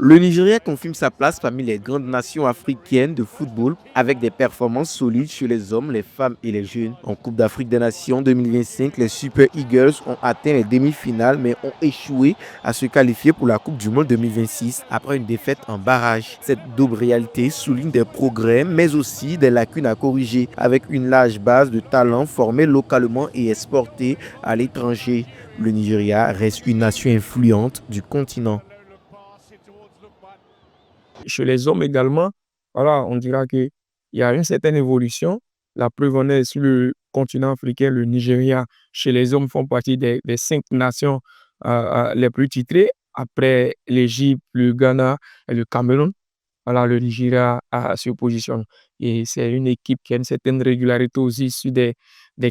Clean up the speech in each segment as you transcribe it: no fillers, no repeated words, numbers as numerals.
Le Nigeria confirme sa place parmi les grandes nations africaines de football avec des performances solides chez les hommes, les femmes et les jeunes. En Coupe d'Afrique des Nations 2025, les Super Eagles ont atteint les demi-finales mais ont échoué à se qualifier pour la Coupe du Monde 2026 après une défaite en barrage. Cette double réalité souligne des progrès mais aussi des lacunes à corriger avec une large base de talents formés localement et exportés à l'étranger. Le Nigeria reste une nation influente du continent. Chez les hommes également, voilà, on dira qu'il y a une certaine évolution. La preuve en est sur le continent africain, le Nigeria, chez les hommes, font partie des 5 nations les plus titrées, après l'Égypte, le Ghana et le Cameroun. Voilà, le Nigeria se positionne. Et c'est une équipe qui a une certaine régularité aussi sur des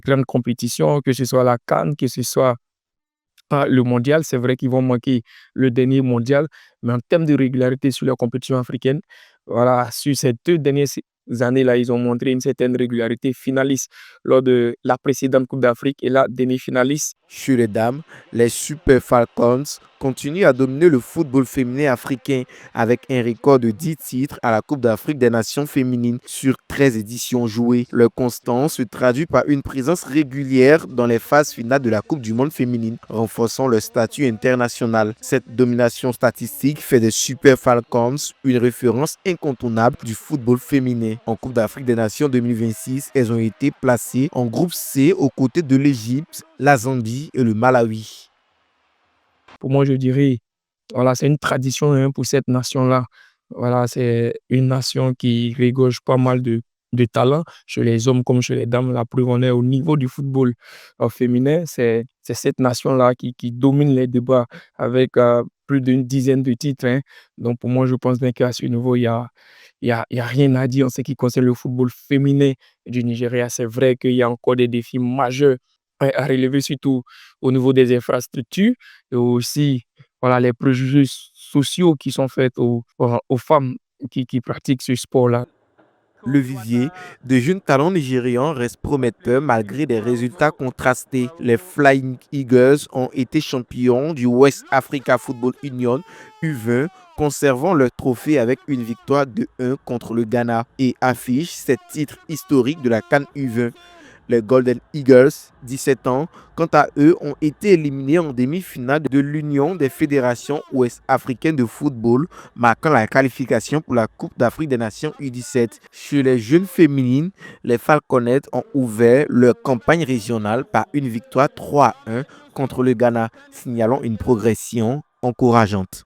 grandes compétitions, que ce soit la CAN, que ce soit le mondial. C'est vrai qu'ils vont manquer le dernier mondial, mais en termes de régularité sur la compétition africaine, voilà, sur ces 2 dernières années-là, ils ont montré une certaine régularité, finaliste lors de la précédente Coupe d'Afrique et là, demi-finaliste. Chez les dames, les Super Falcons continuent à dominer le football féminin africain avec un record de 10 titres à la Coupe d'Afrique des Nations féminines sur 13 éditions jouées. Leur constance se traduit par une présence régulière dans les phases finales de la Coupe du Monde féminine, renforçant leur statut international. Cette domination statistique fait des Super Falcons une référence incontournable du football féminin. En Coupe d'Afrique des Nations 2026, elles ont été placées en groupe C aux côtés de l'Égypte, la Zambie et le Malawi. Pour moi, je dirais, voilà, c'est une tradition, hein, pour cette nation-là. Voilà, c'est une nation qui regorge pas mal de talent chez les hommes comme chez les dames. La preuve en est au niveau du football féminin. C'est cette nation-là qui domine les débats avec plus d'une dizaine de titres, hein. Donc, pour moi, je pense bien qu'à ce niveau, il y a rien à dire en ce qui concerne le football féminin du Nigeria. C'est vrai qu'il y a encore des défis majeurs à relever, surtout au niveau des infrastructures et aussi, voilà, les préjugés sociaux qui sont faits aux femmes qui pratiquent ce sport-là. Le vivier de jeunes talents nigérians reste prometteur malgré des résultats contrastés. Les Flying Eagles ont été champions du West Africa Football Union U20, conservant leur trophée avec une victoire de 1 contre le Ghana et affichent 7 titres historiques de la CAN U20. Les Golden Eagles, 17 ans, quant à eux, ont été éliminés en demi-finale de l'Union des fédérations ouest-africaines de football, marquant la qualification pour la Coupe d'Afrique des Nations U17. Chez les jeunes féminines, les Falconettes ont ouvert leur campagne régionale par une victoire 3-1 contre le Ghana, signalant une progression encourageante.